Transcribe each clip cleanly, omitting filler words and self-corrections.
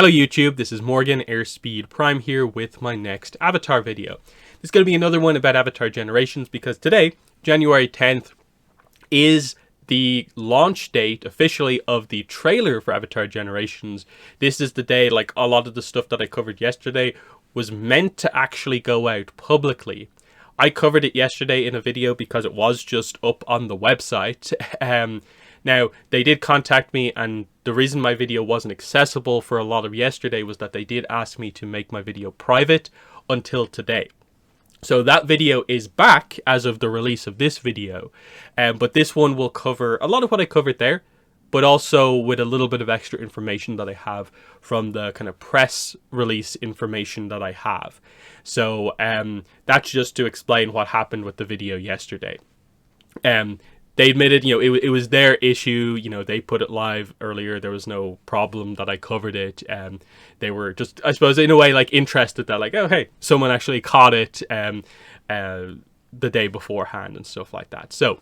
Hello YouTube, this is Morgan Airspeed Prime here with my next Avatar video. This is going to be another one about Avatar Generations because today, January 10th, is the launch date officially of the trailer for Avatar Generations. This is the day, like a lot of the stuff that I covered yesterday was meant to actually go out publicly. I covered it yesterday in a video because it was just up on the website. Now, they did contact me, and the reason my video wasn't accessible for a lot of yesterday was that they did ask me to make my video private until today. So that video is back as of the release of this video, but this one will cover a lot of what I covered there, but also with a little bit of extra information that I have from the kind of press release information that I have. So that's just to explain what happened with the video yesterday. They admitted, it was their issue. They put it live earlier. There was no problem that I covered it. They were just, I suppose, in a way, like interested that, like, oh, hey, someone actually caught it the day beforehand and stuff like that. So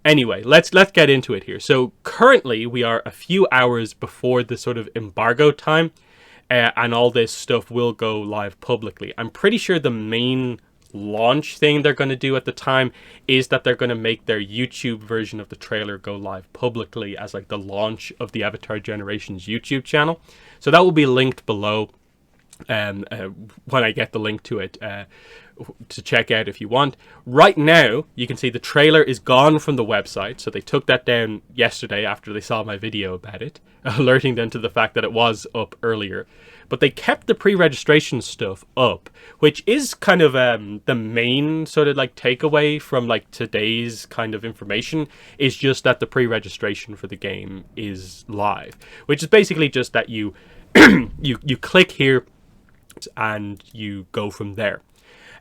anyway, let's get into it here. So currently we are a few hours before the sort of embargo time, and all this stuff will go live publicly. I'm pretty sure the main launch thing they're going to do at the time is that they're going to make their YouTube version of the trailer go live publicly as like the launch of the Avatar Generations YouTube channel. So that will be linked below when I get the link to it to check out if you want. Right now you can see the trailer is gone from the website, so they took that down yesterday after they saw my video about it, alerting them to the fact that it was up earlier. But they kept the pre-registration stuff up, which is kind of the main sort of like takeaway from like today's kind of information, is just that the pre-registration for the game is live, which is basically just that you you click here and you go from there.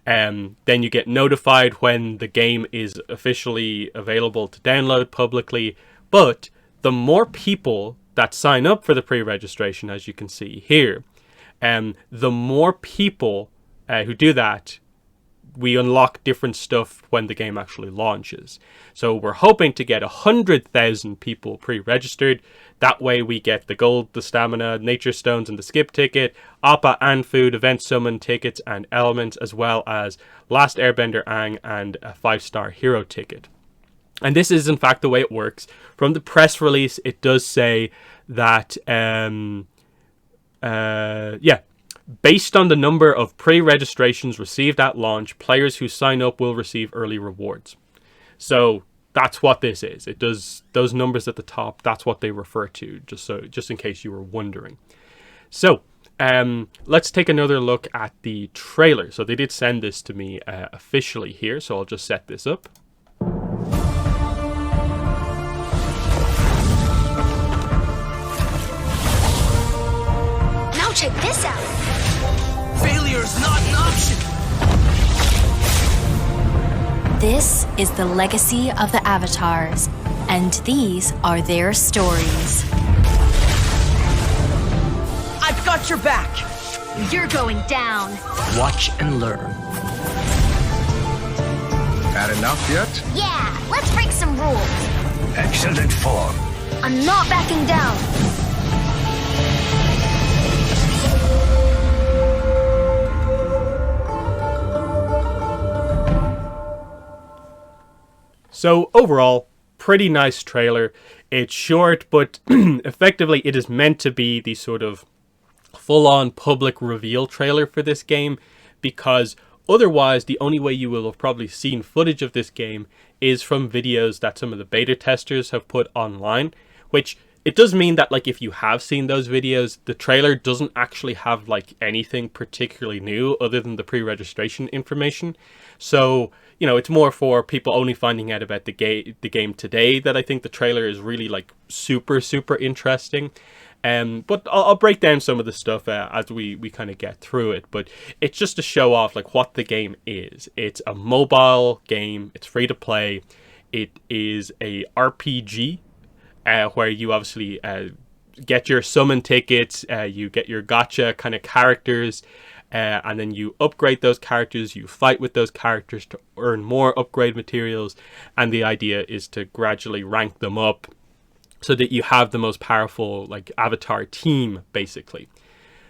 Then you get notified when the game is officially available to download publicly. But the more people that sign up for the pre-registration, as you can see here, the more people who do that, we unlock different stuff when the game actually launches. So we're hoping to get 100,000 people pre-registered. That way we get the gold, the stamina, nature stones, and the skip ticket, Appa and food, event summon tickets and elements, as well as Last Airbender Aang and a 5-star hero ticket. And this is in fact the way it works. From the press release, it does say that based on the number of pre-registrations received at launch, players who sign up will receive early rewards. So that's what this is. It does those numbers at the top. That's what they refer to, just in case you were wondering. So let's take another look at the trailer. So they did send this to me officially here. So I'll just set this up. Now check this out. Failure's not an option. This is the legacy of the Avatars, and these are their stories. I've got your back. You're going down. Watch and learn. Had enough yet? Yeah, let's break some rules. Excellent form. I'm not backing down. So overall, pretty nice trailer. It's short, but effectively it is meant to be the sort of full-on public reveal trailer for this game, because otherwise the only way you will have probably seen footage of this game is from videos that some of the beta testers have put online, which it does mean that, like, if you have seen those videos, the trailer doesn't actually have like anything particularly new other than the pre-registration information. So, it's more for people only finding out about the game today that I think the trailer is really like super interesting. But I'll break down some of the stuff as we kind of get through it. But it's just to show off like what the game is. It's a mobile game. It's free to play. It is a RPG where you obviously get your summon tickets. You get your gacha kind of characters. And then you upgrade those characters, you fight with those characters to earn more upgrade materials, and the idea is to gradually rank them up so that you have the most powerful like avatar team, basically.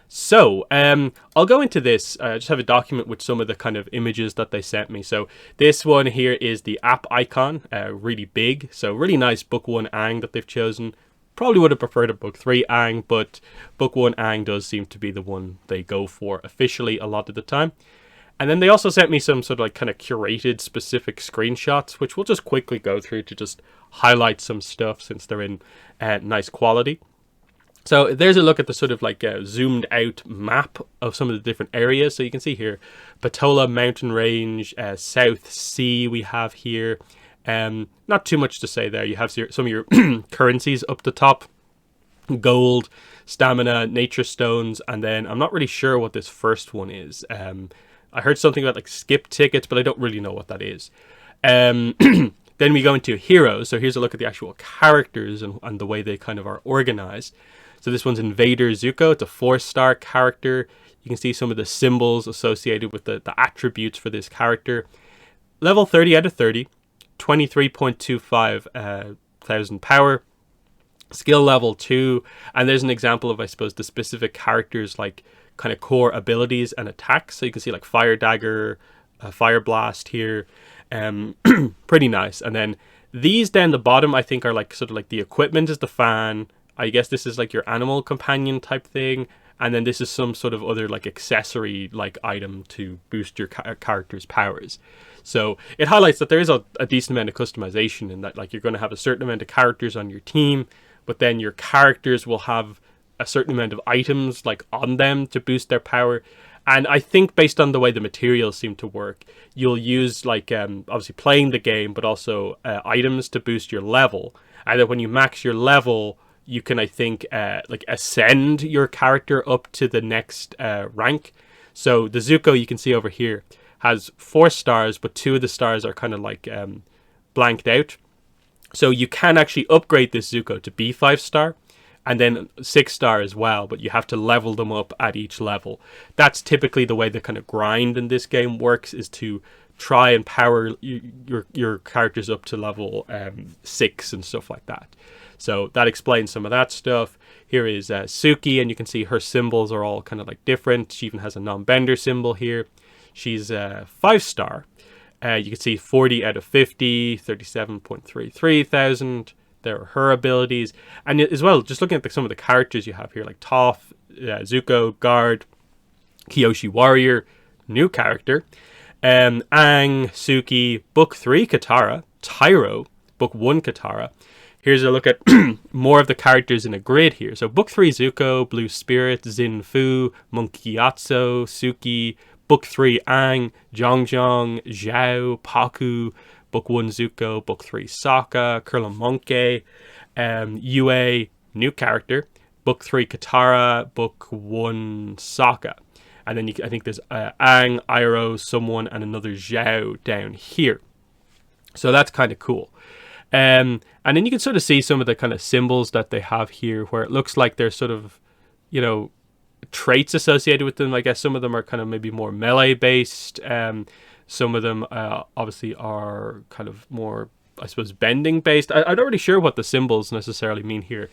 So, I'll go into this. I just have a document with some of the kind of images that they sent me. So this one here is the app icon, really big. So really nice Book 1 Aang that they've chosen. Probably would have preferred a Book 3 Aang, but Book 1 Aang does seem to be the one they go for officially a lot of the time. And then they also sent me some sort of like kind of curated specific screenshots, which we'll just quickly go through to just highlight some stuff since they're in nice quality. So there's a look at the sort of like zoomed out map of some of the different areas. So you can see here, Patola Mountain Range, South Sea we have here. Not too much to say there. You have some of your currencies up the top. Gold, stamina, nature stones, and then I'm not really sure what this first one is. I heard something about like skip tickets, but I don't really know what that is. Then we go into heroes. So here's a look at the actual characters and the way they kind of are organized. So this one's Invader Zuko. It's a 4-star character. You can see some of the symbols associated with the attributes for this character. Level 30 out of 30. 23.25 thousand power. Skill level 2. And there's an example of, I suppose, the specific characters like kind of core abilities and attacks. So you can see like Fire Dagger, Fire Blast here. Pretty nice. And then these down the bottom, I think, are like sort of like the equipment is the fan. I guess this is like your animal companion type thing, and then this is some sort of other like accessory like item to boost your character's powers. So it highlights that there is a decent amount of customization in that, like you're going to have a certain amount of characters on your team, but then your characters will have a certain amount of items like on them to boost their power. And I think based on the way the materials seem to work, you'll use like obviously playing the game, but also items to boost your level. And then when you max your level, you can, I think, like ascend your character up to the next rank. So the Zuko you can see over here has 4 stars, but 2 of the stars are kind of like blanked out. So you can actually upgrade this Zuko to be 5-star and then 6-star as well, but you have to level them up at each level. That's typically the way the kind of grind in this game works, is to try and power your characters up to level 6 and stuff like that. So that explains some of that stuff. Here is Suki, and you can see her symbols are all kind of like different. She even has a non-bender symbol here. She's 5-star. You can see 40 out of 50, 37.33 thousand. There are her abilities. And as well, just looking at some of the characters you have here, like Toph, Zuko, Guard, Kyoshi Warrior, new character. Aang, Suki, Book 3 Katara, Tyro, Book 1 Katara. Here's a look at more of the characters in a grid here. So Book 3 Zuko, Blue Spirit, Xin Fu, Monkey Gyatso, Suki, Book 3 Aang, Zhong, Zhao, Pakku, Book 1 Zuko, Book 3 Sokka, Kurla Monkey, Yue, new character, Book 3 Katara, Book 1 Sokka. And then I think there's Aang, Iroh, someone, and another Zhao down here. So that's kind of cool. And then you can sort of see some of the kind of symbols that they have here, where it looks like there's sort of, you know, traits associated with them. I guess some of them are kind of maybe more melee based. Some of them obviously are kind of more, I suppose, bending based. I'm not really sure what the symbols necessarily mean here,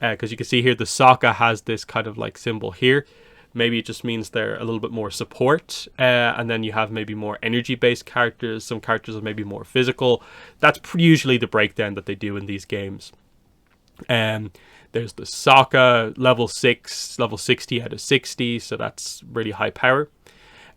because you can see here the Sokka has this kind of like symbol here. Maybe it just means they're a little bit more support, and then you have maybe more energy-based characters. Some characters are maybe more physical. That's usually the breakdown that they do in these games. There's the Sokka, level 6, level 60 out of 60, so that's really high power.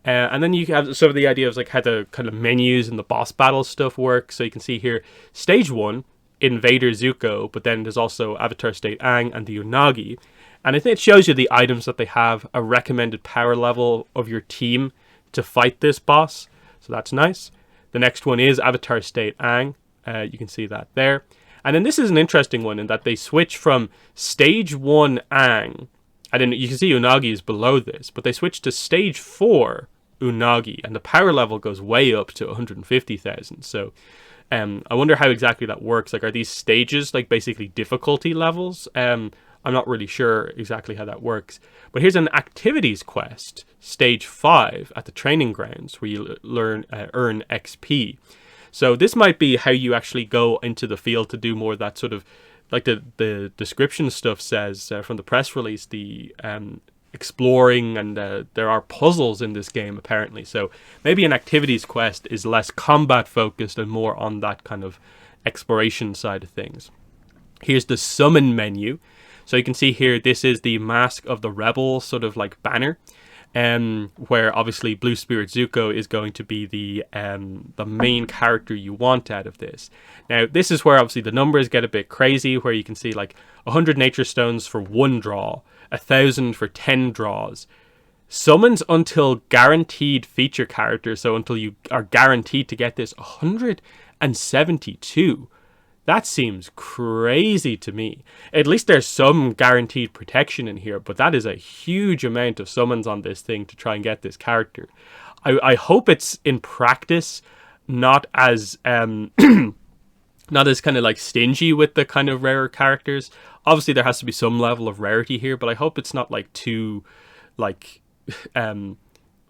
And then you have sort of the idea of like how the kind of menus and the boss battle stuff work. So you can see here, Stage 1, Invader Zuko, but then there's also Avatar State Aang and the Unagi. And I think it shows you the items that they have, a recommended power level of your team to fight this boss. So that's nice. The next one is Avatar State Aang. You can see that there. And then this is an interesting one in that they switch from Stage 1 Aang, and then you can see Unagi is below this, but they switch to Stage 4 Unagi, and the power level goes way up to 150,000. So I wonder how exactly that works. Like, are these stages like basically difficulty levels? I'm not really sure exactly how that works. But here's an activities quest, Stage 5, at the training grounds, where you earn XP. So this might be how you actually go into the field to do more of that sort of, like the description stuff says from the press release, the exploring, and there are puzzles in this game apparently. So maybe an activities quest is less combat focused and more on that kind of exploration side of things. Here's the summon menu. So you can see here, this is the Mask of the Rebel sort of like banner, where obviously Blue Spirit Zuko is going to be the main character you want out of this. Now, this is where obviously the numbers get a bit crazy, where you can see like 100 nature stones for 1 draw, 1,000 for 10 draws. Summons until guaranteed feature character, so until you are guaranteed to get this, 172. That seems crazy to me. At least there's some guaranteed protection in here, but that is a huge amount of summons on this thing to try and get this character. I hope it's in practice not as not as kind of like stingy with the kind of rarer characters. Obviously there has to be some level of rarity here, but I hope it's not like too like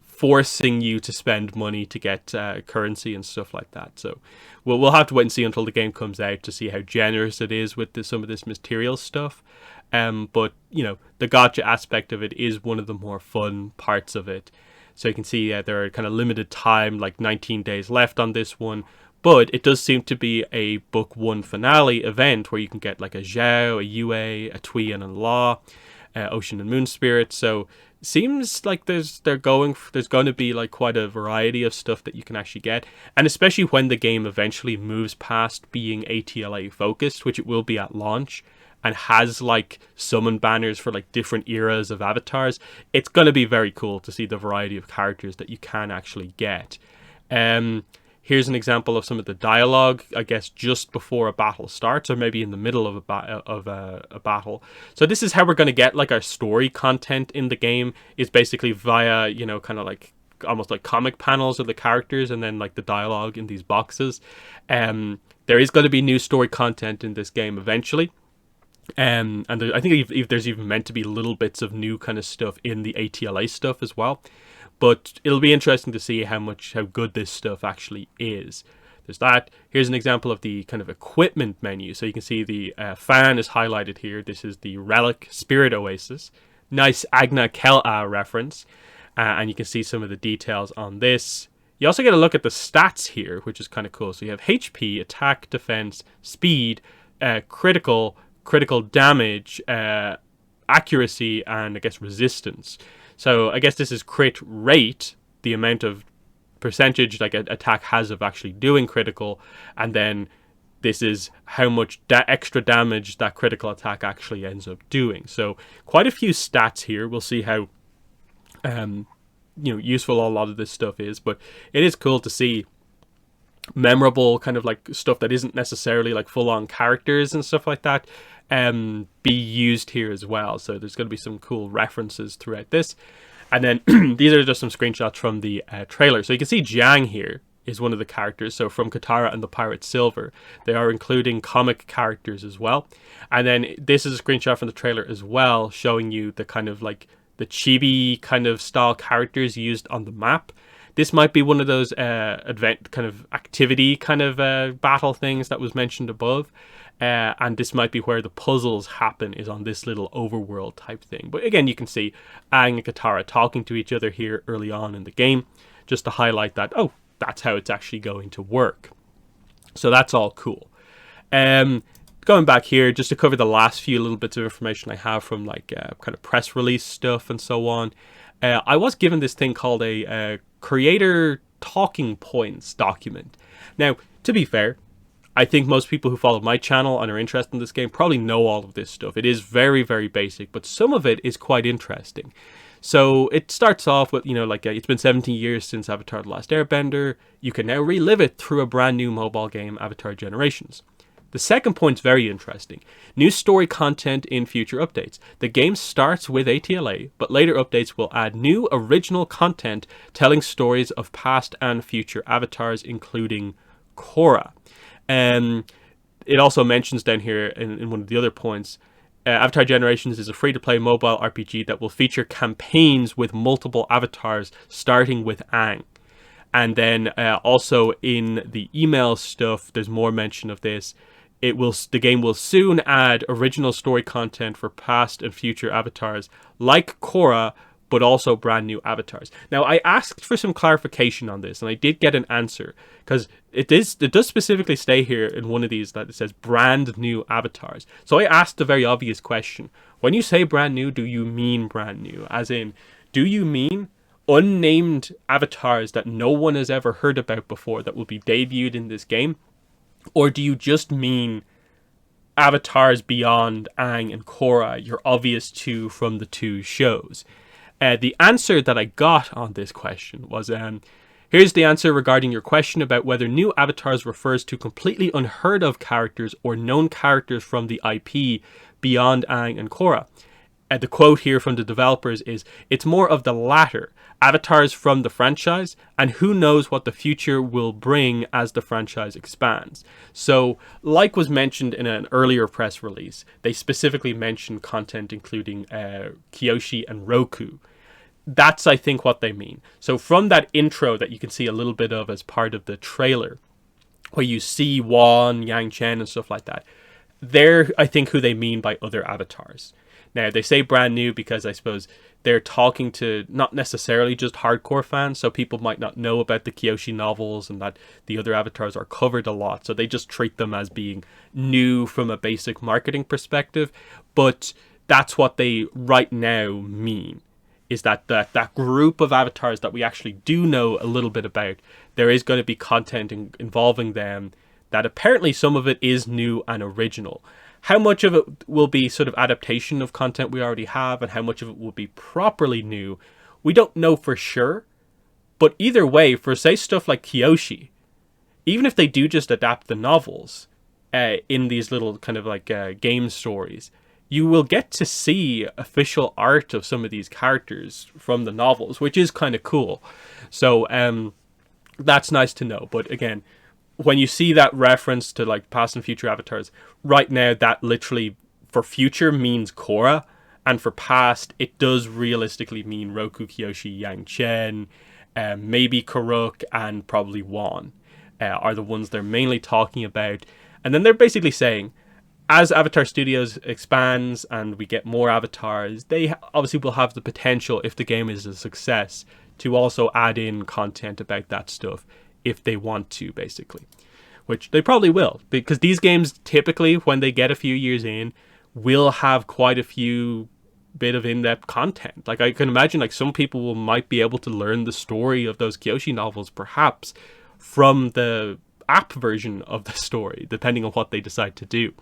forcing you to spend money to get currency and stuff like that. So we'll have to wait and see until the game comes out to see how generous it is with some of this material stuff. But you know, the gacha aspect of it is one of the more fun parts of it. So you can see there are kind of limited time, like 19 days left on this one. But it does seem to be a book 1 finale event where you can get like a Zhao, a Yue, a Tui and a Law, Ocean and Moon Spirit. So seems like there's going to be like quite a variety of stuff that you can actually get, and especially when the game eventually moves past being ATLA focused, which it will be at launch, and has like summon banners for like different eras of avatars, it's going to be very cool to see the variety of characters that you can actually get. Here's an example of some of the dialogue, I guess, just before a battle starts, or maybe in the middle of a battle. So this is how we're going to get like our story content in the game, is basically via, you know, kind of like almost like comic panels of the characters, and then like the dialogue in these boxes. There is going to be new story content in this game eventually. And I think there's even meant to be little bits of new kind of stuff in the ATLA stuff as well. But it'll be interesting to see how good this stuff actually is. There's that. Here's an example of the kind of equipment menu. So you can see the fan is highlighted here. This is the Relic Spirit Oasis. Nice Agna Kel-A reference. And you can see some of the details on this. You also get a look at the stats here, which is kind of cool. So you have HP, attack, defense, speed, critical damage, accuracy, and I guess resistance. So I guess this is crit rate, the amount of percentage like an attack has of actually doing critical, and then this is how much extra damage that critical attack actually ends up doing. So quite a few stats here. We'll see how useful a lot of this stuff is, but it is cool to see memorable kind of like stuff that isn't necessarily like full-on characters and stuff like that be used here as well. So there's going to be some cool references throughout this. And then these are just some screenshots from the trailer. So you can see Jiang here is one of the characters. So from Katara and the Pirate Silver, they are including comic characters as well. And then this is a screenshot from the trailer as well, showing you the kind of like the chibi kind of style characters used on the map. This might be one of those event kind of activity kind of battle things that was mentioned above. And this might be where the puzzles happen, is on this little overworld type thing. But again, you can see Aang and Katara talking to each other here early on in the game, just to highlight that, oh, that's how it's actually going to work. So that's all cool. Going back here, just to cover the last few little bits of information I have from like kind of press release stuff and so on. I was given this thing called a creator talking points document. Now, to be fair, I think most people who follow my channel and are interested in this game probably know all of this stuff. It is very, very basic, but some of it is quite interesting. So it starts off with, it's been 17 years since Avatar: The Last Airbender. You can now relive it through a brand new mobile game, Avatar Generations. The second point's very interesting. New story content in future updates. The game starts with ATLA, but later updates will add new original content telling stories of past and future avatars, including Korra. It also mentions down here in one of the other points, Avatar Generations is a free-to-play mobile RPG that will feature campaigns with multiple avatars, starting with Aang. And then also in the email stuff, there's more mention of this. the game will soon add original story content for past and future avatars like Korra, but also brand new avatars. Now, I asked for some clarification on this, and I did get an answer, because it does specifically stay here in one of these that it says brand new avatars. So I asked the very obvious question: when you say brand new, do you mean brand new? As in, do you mean unnamed avatars that no one has ever heard about before that will be debuted in this game? Or do you just mean avatars beyond Aang and Korra, your obvious two from the two shows? The answer that I got on this question was, here's the answer regarding your question about whether new avatars refers to completely unheard of characters or known characters from the IP beyond Aang and Korra. The quote here from the developers is, it's more of the latter, avatars from the franchise, and who knows what the future will bring as the franchise expands. So, like was mentioned in an earlier press release, they specifically mentioned content including Kyoshi and Roku. That's, I think, what they mean. So from that intro that you can see a little bit of as part of the trailer, where you see Wan, Yang Chen, and stuff like that, they're, I think, who they mean by other avatars. Now, they say brand new because I suppose they're talking to not necessarily just hardcore fans, so people might not know about the Kyoshi novels and that the other avatars are covered a lot, so they just treat them as being new from a basic marketing perspective. But that's what they right now mean, is that group of avatars that we actually do know a little bit about, there is going to be content involving them that apparently some of it is new and original. How much of it will be sort of adaptation of content we already have and how much of it will be properly new, we don't know for sure. But either way, for say stuff like Kyoshi, even if they do just adapt the novels in these little kind of like game stories, you will get to see official art of some of these characters from the novels, which is kind of cool. So that's nice to know. But again, when you see that reference to like past and future avatars, right now that literally for future means Korra, and for past it does realistically mean Roku, Kyoshi, Yang Chen, maybe Karuk, and probably Wan are the ones they're mainly talking about. And then they're basically saying, as Avatar Studios expands and we get more avatars, they obviously will have the potential, if the game is a success, to also add in content about that stuff if they want to, basically. Which they probably will, because these games typically, when they get a few years in, will have quite a few bit of in-depth content. Like, I can imagine like some people might be able to learn the story of those Kyoshi novels perhaps from the app version of the story, depending on what they decide to do.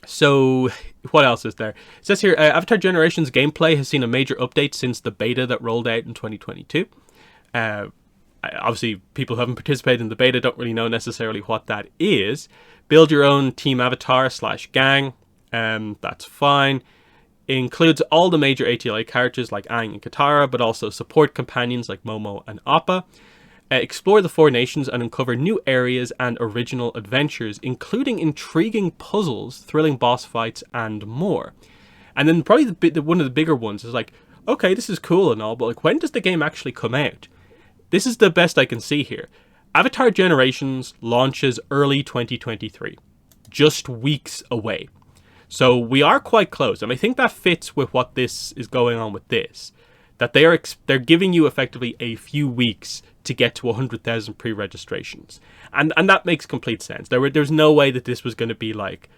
So what else is there? It says here, Avatar Generations gameplay has seen a major update since the beta that rolled out in 2022. Obviously, people who haven't participated in the beta don't really know necessarily what that is. Build your own team avatar / gang. That's fine. Includes all the major ATLA characters like Aang and Katara, but also support companions like Momo and Appa. Explore the four nations and uncover new areas and original adventures, including intriguing puzzles, thrilling boss fights, and more. And then probably one of the bigger ones is like, okay, this is cool and all, but like, when does the game actually come out? This is the best I can see here. Avatar Generations launches early 2023, just weeks away. So we are quite close, and I think that fits with what this is going on with this. That they're giving you effectively a few weeks to get to 100,000 pre-registrations, and that makes complete sense. There's no way that this was going to be like,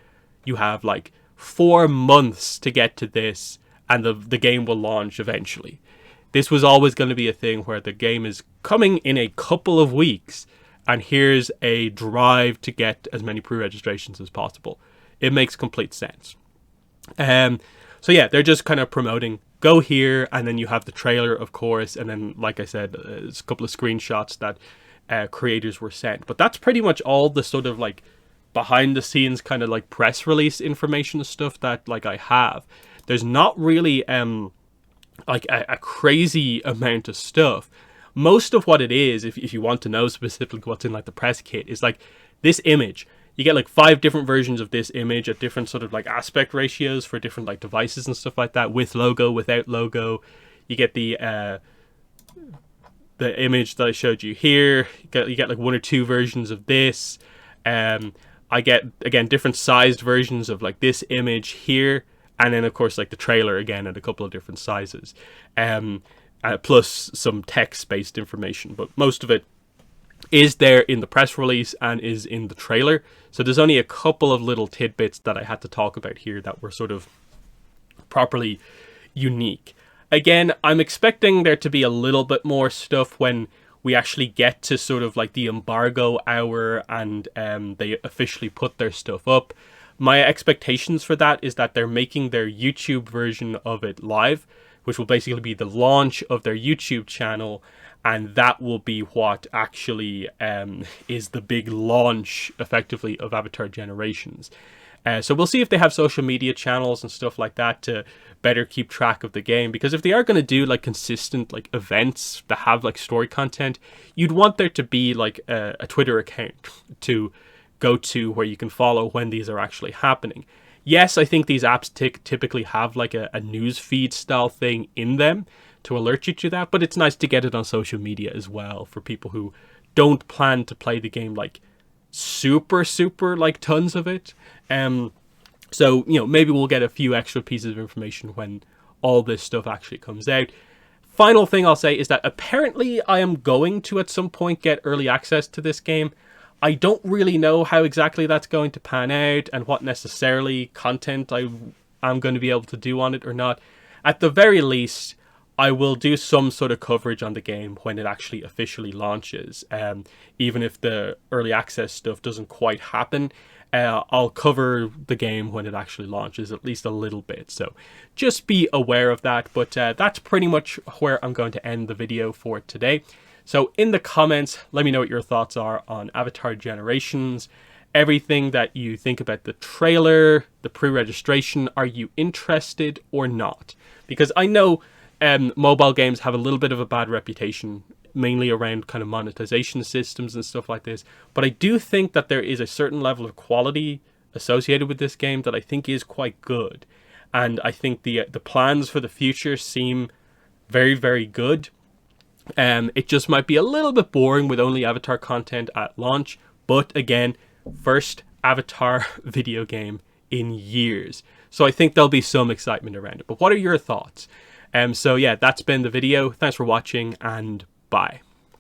you have like 4 months to get to this, and the game will launch eventually. This was always going to be a thing where the game is coming in a couple of weeks, and here's a drive to get as many pre-registrations as possible. It makes complete sense. So yeah, they're just kind of promoting, go here, and then you have the trailer, of course, and then, like I said, there's a couple of screenshots that creators were sent. But that's pretty much all the sort of like behind the scenes kind of like press release information stuff that like I have. There's not really like a crazy amount of stuff. Most of what it is, if you want to know specifically what's in like the press kit, is like this image. You get like 5 different versions of this image at different sort of like aspect ratios for different like devices and stuff like that, with logo, without logo. You get the image that I showed you here. You get like 1 or 2 versions of this. I get, again, different sized versions of like this image here, and then of course like the trailer again at a couple of different sizes, plus some text-based information, but most of it is there in the press release and is in the trailer. So there's only a couple of little tidbits that I had to talk about here that were sort of properly unique. Again, I'm expecting there to be a little bit more stuff when we actually get to sort of like the embargo hour and they officially put their stuff up. My expectations for that is that they're making their YouTube version of it live, which will basically be the launch of their YouTube channel, and that will be what actually is the big launch, effectively, of Avatar Generations. So we'll see if they have social media channels and stuff like that to better keep track of the game, because if they are going to do like consistent like events that have like story content, you'd want there to be like a Twitter account to go to where you can follow when these are actually happening. Yes, I think these apps typically have like a news feed style thing in them to alert you to that, but it's nice to get it on social media as well for people who don't plan to play the game like super like tons of it. So, you know, maybe we'll get a few extra pieces of information when all this stuff actually comes out. Final thing I'll say is that apparently I am going to at some point get early access to this game. I don't really know how exactly that's going to pan out and what necessarily content I am going to be able to do on it or not. At the very least, I will do some sort of coverage on the game when it actually officially launches. Even if the early access stuff doesn't quite happen, I'll cover the game when it actually launches at least a little bit. So just be aware of that. But that's pretty much where I'm going to end the video for today. So in the comments, let me know what your thoughts are on Avatar Generations, everything that you think about the trailer, the pre-registration. Are you interested or not? Because I know mobile games have a little bit of a bad reputation, mainly around kind of monetization systems and stuff like this. But I do think that there is a certain level of quality associated with this game that I think is quite good. And I think the plans for the future seem very, very good. It just might be a little bit boring with only Avatar content at launch. But again, first Avatar video game in years. So I think there'll be some excitement around it. But what are your thoughts? So yeah, that's been the video. Thanks for watching and bye.